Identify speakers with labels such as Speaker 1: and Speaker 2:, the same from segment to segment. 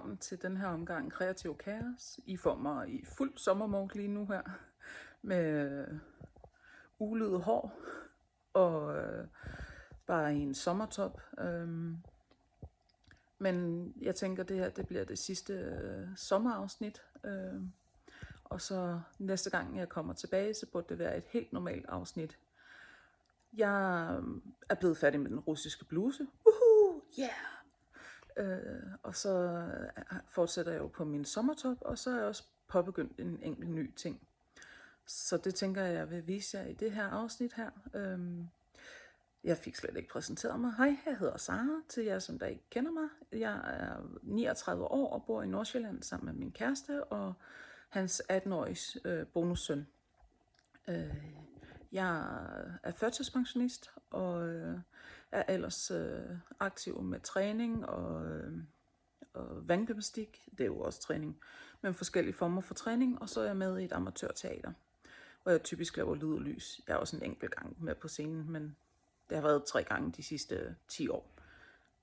Speaker 1: velkommen til den her omgang Kreativ Kaos. I får mig i fuld sommermode lige nu her, med ulet hår og bare i en sommertop. Men jeg tænker, det her det bliver det sidste sommerafsnit. Og så næste gang jeg kommer tilbage, så burde det være et helt normalt afsnit. Jeg er blevet færdig med den russiske bluse. Woohoo! Yeah! Og så fortsætter jeg jo på min sommertop, og så er jeg også påbegyndt en enkelt ny ting. Så det tænker jeg vil vise jer i det her afsnit her. Jeg fik slet ikke præsenteret mig. Hej, jeg hedder Sara, til jer som der ikke kender mig. Jeg er 39 år og bor i Nordsjælland sammen med min kæreste og hans 18-årige bonussøn. Jeg er førtidspensionist og er ellers aktiv med træning og vandgymnastik. Det er jo også træning, men forskellige former for træning. Og så er jeg med i et amatørteater, hvor jeg typisk laver lyd og lys. Jeg er også en enkelt gang med på scenen, men det har været 3 gange de sidste 10 år.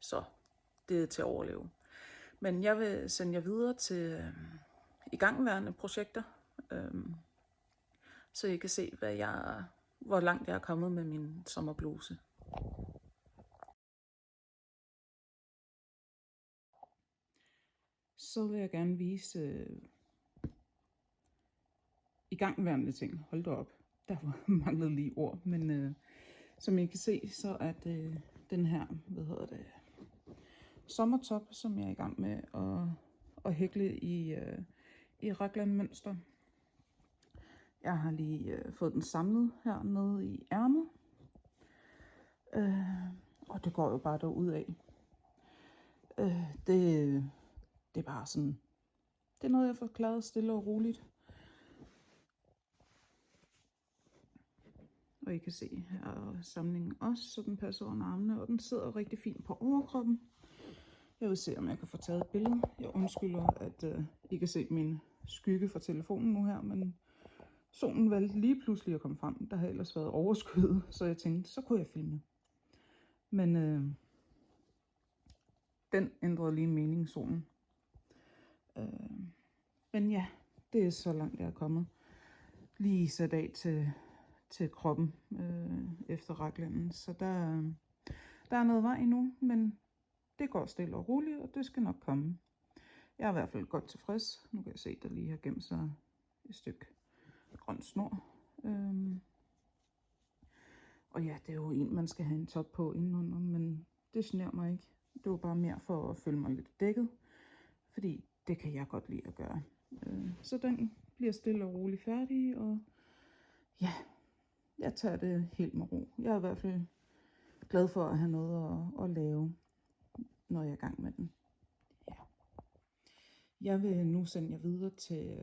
Speaker 1: Så det er til at overleve. Men jeg vil sende jer videre til igangværende projekter, så I kan se, hvor langt jeg er kommet med min sommerbluse. Så vil jeg gerne vise igangværende ting. Hold da op, der manglede lige ord, men som I kan se, så er det den her, sommertop, som jeg er i gang med at hækle i raglanmønster. Jeg har lige fået den samlet her nede i ærmet. Og det går jo bare derudad. Det er bare sådan, det er noget, jeg får klaret stille og roligt. Og I kan se her er samlingen også, så den passer under armene, og den sidder rigtig fint på overkroppen. Jeg vil se, om jeg kan få taget et billede. Jeg undskylder, at I kan se min skygge fra telefonen nu her, men solen valgte lige pludselig at komme frem. Der har ellers været overskyet, så jeg tænkte, så kunne jeg filme. Men den ændrede lige mening, solen. Men ja, det er så langt, jeg er kommet. Lige sat af til kroppen efter raglanen. Så der er noget vej endnu, men det går stille og roligt, og det skal nok komme. Jeg er i hvert fald godt tilfreds. Nu kan jeg se, der lige har gemt sig et stykke grøn snor. Og ja, det er jo en, man skal have en top på indenunder, men det generer mig ikke. Det var bare mere for at føle mig lidt dækket, fordi det kan jeg godt lide at gøre. Så den bliver stille og roligt færdig, og ja, jeg tager det helt med ro. Jeg er i hvert fald glad for at have noget at lave, når jeg er i gang med den. Ja. Jeg vil nu sende jer videre til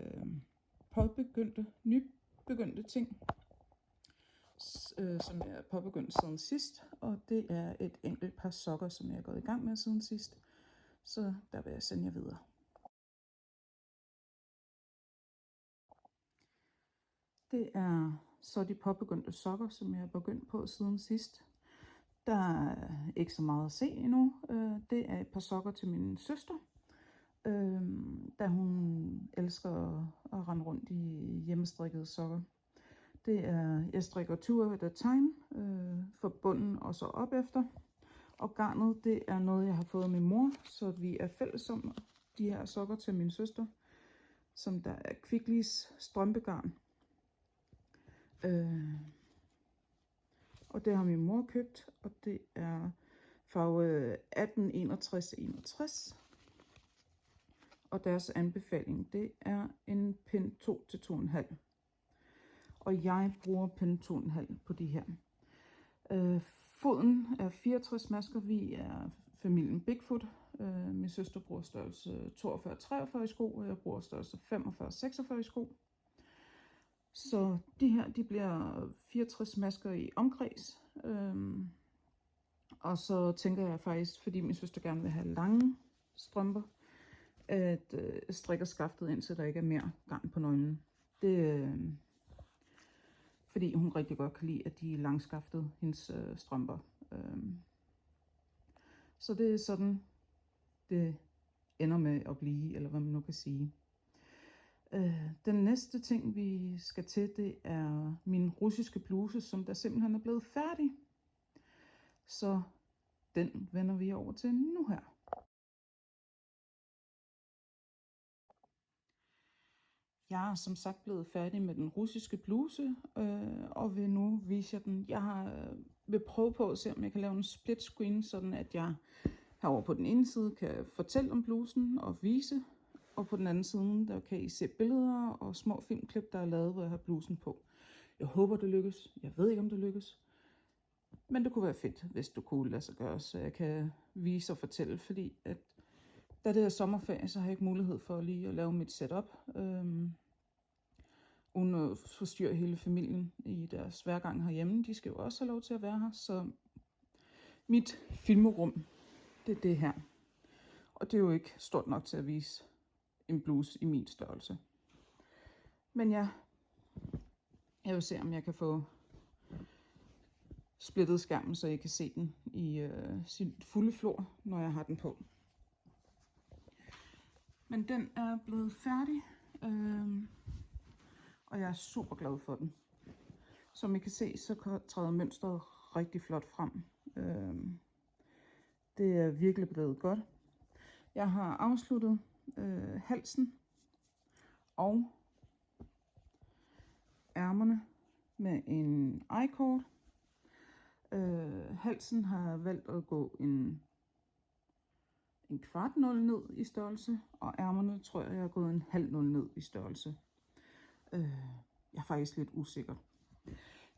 Speaker 1: nybegyndte ting, som jeg er påbegyndt siden sidst. Og det er et enkelt par sokker, som jeg er gået i gang med siden sidst. Så der vil jeg sende jer videre. Det er så de påbegyndte sokker, som jeg er begyndt på siden sidst. Der er ikke så meget at se endnu. Det er et par sokker til min søster, da hun elsker at rende rundt i hjemmestrikkede sokker. Det er, jeg strikker 2 at a time, for bunden og så op efter. Og garnet, det er noget, jeg har fået af min mor, så vi er fælles om de her sokker til min søster, som der er Kvicklis strømpegarn. Og det har min mor købt, og det er farve 186161. Og deres anbefaling, det er en pind 2 til 2,5. Og jeg bruger pind 2,5 på de her. Foden er 64 masker. Vi er familien Bigfoot. Min søster bruger størrelse 42-43 i sko, og jeg bruger størrelse 45-46 i sko. Så de her, de bliver 64 masker i omkreds. Og så tænker jeg faktisk, fordi min søster gerne vil have lange strømper, at strikker skaftet ind, så der ikke er mere garn på nøglen. Det fordi hun rigtig godt kan lide, at de er langskaftede, hendes strømper. Så det er sådan, det ender med at blive, eller hvad man nu kan sige. Den næste ting, vi skal til, det er min russiske bluse, som der simpelthen er blevet færdig. Så den vender vi over til nu her. Jeg er som sagt blevet færdig med den russiske bluse, og vil nu vise jer den. Jeg vil prøve på at se, om jeg kan lave en split screen, sådan at jeg herovre på den ene side kan fortælle om blusen og vise, og på den anden side, der kan I se billeder og små filmklip, der er lavet, hvor jeg har blusen på. Jeg håber, det lykkes. Jeg ved ikke, om det lykkes. Men det kunne være fedt, hvis du kunne lade sig gøre, så jeg kan vise og fortælle, fordi at da det er sommerferie, så har jeg ikke mulighed for lige at lave mit setup. Uden at forstyrre hele familien i deres hvergang herhjemme. De skal jo også have lov til at være her, så mit filmerum, det er det her. Og det er jo ikke stort nok til at vise en bluse i min størrelse. Men ja, jeg vil se, om jeg kan få splittet skærmen, så I kan se den i sin fulde flor, når jeg har den på. Men den er blevet færdig, og jeg er super glad for den. Som I kan se, så træder mønstret rigtig flot frem. Det er virkelig blevet godt. Jeg har afsluttet halsen og ærmerne med en I-cord. Halsen har jeg valgt at gå en kvart nul ned i størrelse, og ærmerne tror jeg har gået en halv nul ned i størrelse. Jeg er faktisk lidt usikker.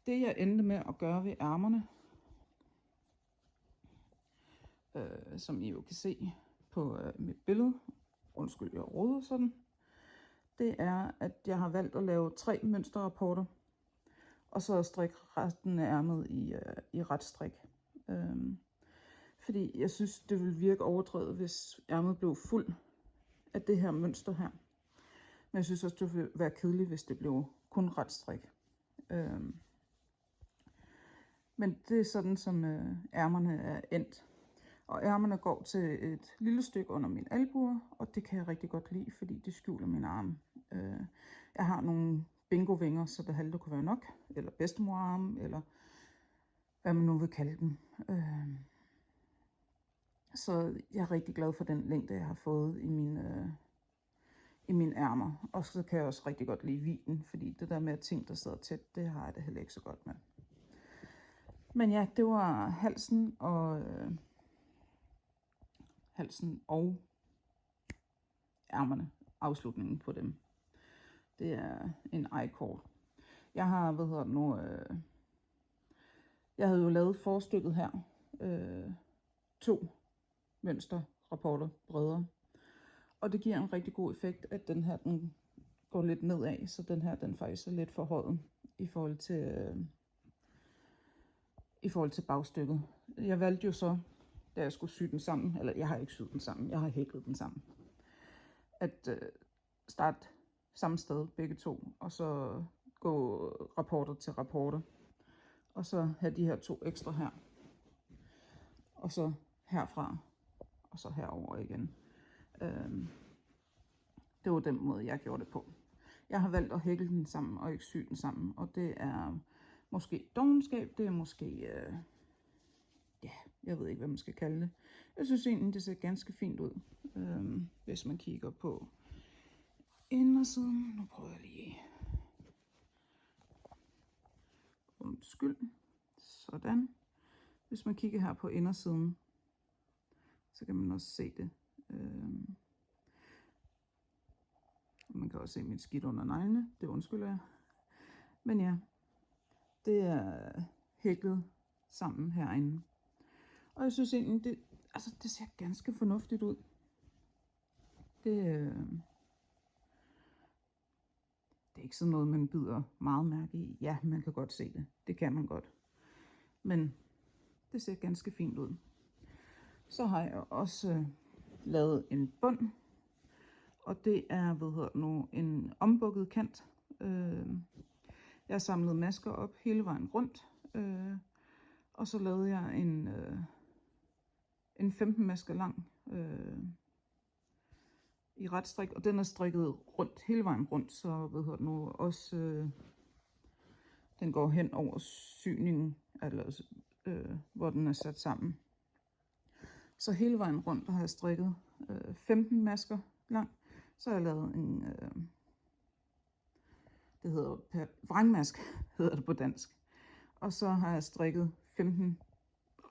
Speaker 1: Det jeg endte med at gøre ved ærmerne, som I jo kan se på mit billede, undskyld jeg roder sådan, det er, at jeg har valgt at lave 3 mønsterrapporter, og så strikke resten af ærmet i ret strik. Fordi jeg synes, det ville virke overdrevet, hvis ærmet blev fuld af det her mønster her. Men jeg synes også, det ville være kedeligt, hvis det blev kun ret strik. Men det er sådan, som ærmerne er endt. Og ærmerne går til et lille stykke under min albuer, og det kan jeg rigtig godt lide, fordi det skjuler mine arme. Jeg har nogle bingovinger, så det halve kunne være nok, eller bedstemorarme, eller hvad man nu vil kalde dem. Så jeg er rigtig glad for den længde, jeg har fået i mine ærmer. Og så kan jeg også rigtig godt lide viden, fordi det der med ting, der sidder tæt, det har jeg det heller ikke så godt med. Men ja, det var halsen og ærmerne, afslutningen på dem. Det er en I-cord. Jeg har, jeg havde jo lavet forstykket her, 2 mønsterrapporter bredere. Og det giver en rigtig god effekt, at den her, den går lidt nedad, så den her, den faktisk er lidt forhøjet i forhold til bagstykket. Jeg valgte jo så, da jeg skulle sy den sammen, eller jeg har ikke syet den sammen, jeg har hæklet den sammen, at starte samme sted begge to, og så gå rapporter til rapporter, og så have de her 2 ekstra her, og så herfra, og så herover igen. Det var den måde, jeg gjorde det på. Jeg har valgt at hækle den sammen og ikke sy den sammen, og det er måske dovenskab, det er måske, ja, jeg ved ikke, hvad man skal kalde det. Jeg synes egentlig, det ser ganske fint ud, hvis man kigger på indersiden. Nu prøver jeg lige. Undskyld. Sådan. Hvis man kigger her på indersiden, så kan man også se det. Man kan også se mit skidt under neglene. Det undskylder jeg. Men ja, det er hæklet sammen herinde. Og jeg synes egentlig, det ser ganske fornuftigt ud. Det er ikke sådan noget, man bider meget mærke i. Ja, man kan godt se det. Det kan man godt. Men det ser ganske fint ud. Så har jeg også lavet en bund. Og det er, en ombukket kant. Jeg har samlet masker op hele vejen rundt. Og så lavede jeg en 15 masker lang i retstrik, og den er strikket rundt, hele vejen rundt, så også den går hen over syningen, eller hvor den er sat sammen. Så hele vejen rundt har jeg strikket 15 masker lang. Så har jeg lavet en, det hedder vrangmask, hedder det på dansk. Og så har jeg strikket 15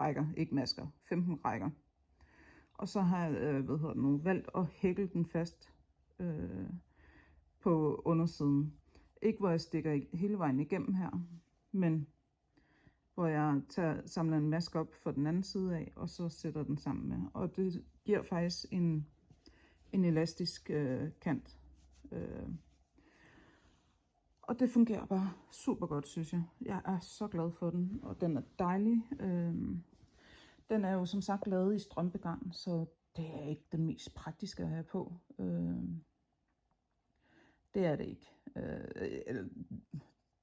Speaker 1: rækker, ikke masker, 15 rækker. Og så har jeg, valgt at hækle den fast på undersiden. Ikke hvor jeg stikker hele vejen igennem her, men hvor jeg samler en maske op for den anden side af, og så sætter den sammen med. Og det giver faktisk en elastisk kant. Og det fungerer bare super godt, synes jeg. Jeg er så glad for den, og den er dejlig. Den er jo som sagt lavet i strømpegarn, så det er ikke den mest praktiske at have på. Det er det ikke.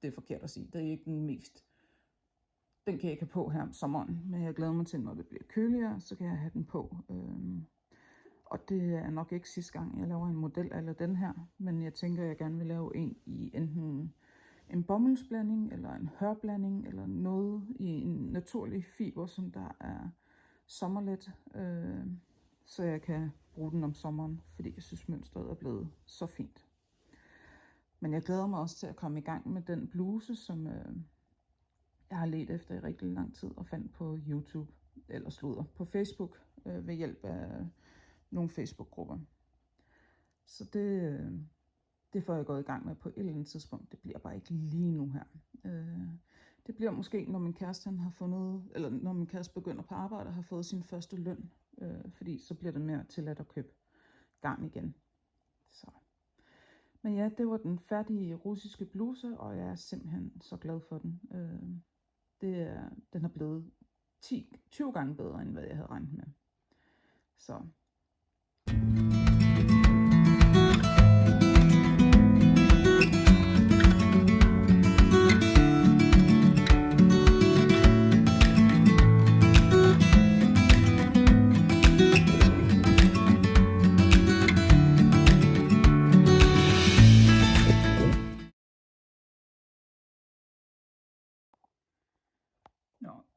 Speaker 1: Det er forkert at sige. Det er ikke den mest. Den kan jeg ikke have på her om sommeren, men jeg glæder mig til, når det bliver køligere, så kan jeg have den på. Og det er nok ikke sidste gang, jeg laver en model eller den her, men jeg tænker, at jeg gerne vil lave en i enten en bomuldsblanding, eller en hørblanding, eller noget i en naturlig fiber, som der er sommerlet, så jeg kan bruge den om sommeren, fordi jeg synes, mønstret er blevet så fint. Men jeg glæder mig også til at komme i gang med den bluse, som jeg har ledt efter i rigtig lang tid og fandt på YouTube, eller på Facebook, ved hjælp af nogle Facebook-grupper. Så det får jeg gået i gang med på et eller andet tidspunkt. Det bliver bare ikke lige nu her. Det bliver måske, når min kæreste når min kæreste begynder på arbejde og har fået sin første løn, fordi så bliver det mere tilladt at købe garn igen. Så. Men ja, det var den færdige russiske bluse, og jeg er simpelthen så glad for den. Den er blevet 20 gange bedre, end hvad jeg havde regnet med. Så.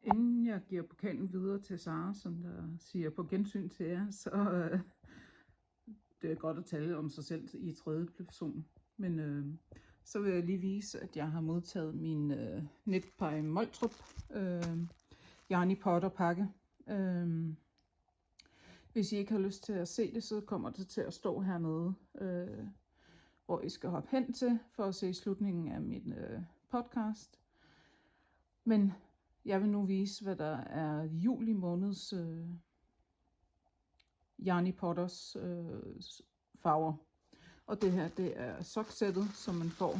Speaker 1: Inden jeg giver pokalen videre til Sara, som der siger på gensyn til jer, så det er godt at tale om sig selv i tredje person. Men så vil jeg lige vise, at jeg har modtaget min Knit by Moltrup Yarny Potter pakke. Hvis I ikke har lyst til at se det, så kommer det til at stå hernede, hvor I skal hoppe hen til for at se slutningen af min podcast. Men jeg vil nu vise, hvad der er juli måneds Yarny Potters farver. Og det her, det er soksættet, som man får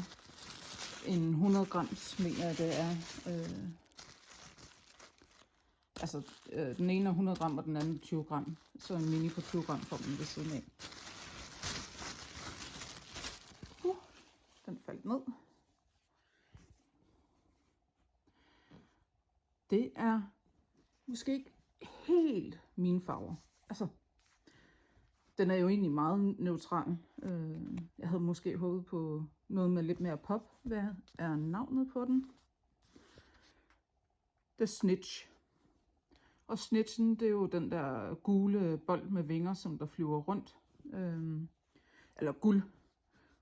Speaker 1: en 100 grams, mener jeg det er. Den ene er 100 gram, og den anden 20 gram. Så en mini på 20 gram får man ved siden af. Den faldt ned. Det er måske ikke helt mine farver. Altså, den er jo egentlig meget neutral. Jeg havde måske håbet på noget med lidt mere pop. Hvad er navnet på den? The Snitch. Og snitchen, det er jo den der gule bold med vinger, som der flyver rundt. Eller guld.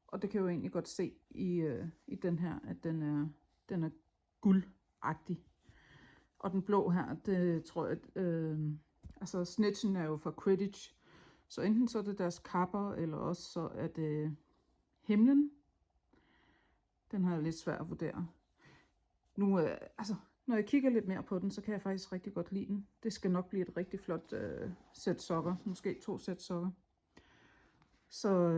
Speaker 1: Og det kan jeg jo egentlig godt se i den her, at den er guldagtig. Og den blå her, det tror jeg, snitchen er jo fra Quidditch. Så enten så er det deres kapper, eller også så er det himlen. Den har jeg lidt svært at vurdere. Nu, når jeg kigger lidt mere på den, så kan jeg faktisk rigtig godt lide den. Det skal nok blive et rigtig flot sæt sokker. Måske 2 sæt sokker. Så,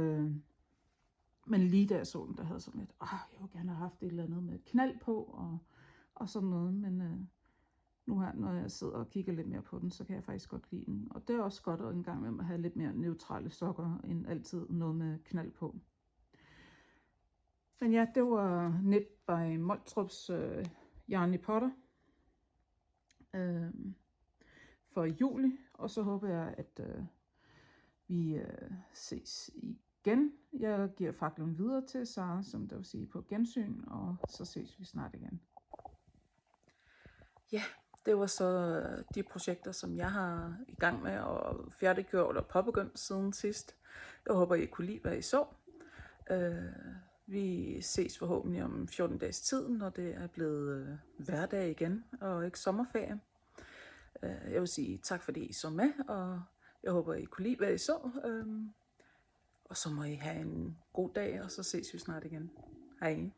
Speaker 1: men lige da jeg så den, der havde sådan lidt, jeg ville gerne have haft et eller andet med knald på og sådan noget. Men nu her, når jeg sidder og kigger lidt mere på den, så kan jeg faktisk godt lide den. Og det er også godt at en gang med at have lidt mere neutrale sokker, end altid noget med knald på. Men ja, det var Knit by Moltrups Yarny Potter for juli. Og så håber jeg, at
Speaker 2: Vi ses igen. Jeg giver faklen videre til Sara, som der vil sige på gensyn, og så ses vi snart igen.
Speaker 1: Ja, det var så de projekter, som jeg har i gang med og færdiggjort og påbegyndt siden sidst. Jeg håber, I kunne lide, hvad I så. Vi ses forhåbentlig om 14 dages tid, når det er blevet hverdag igen og ikke sommerferie. Jeg vil sige tak, fordi I så med, og jeg håber, I kunne lide, hvad I så. Og så må I have en god dag, og så ses vi snart igen. Hej.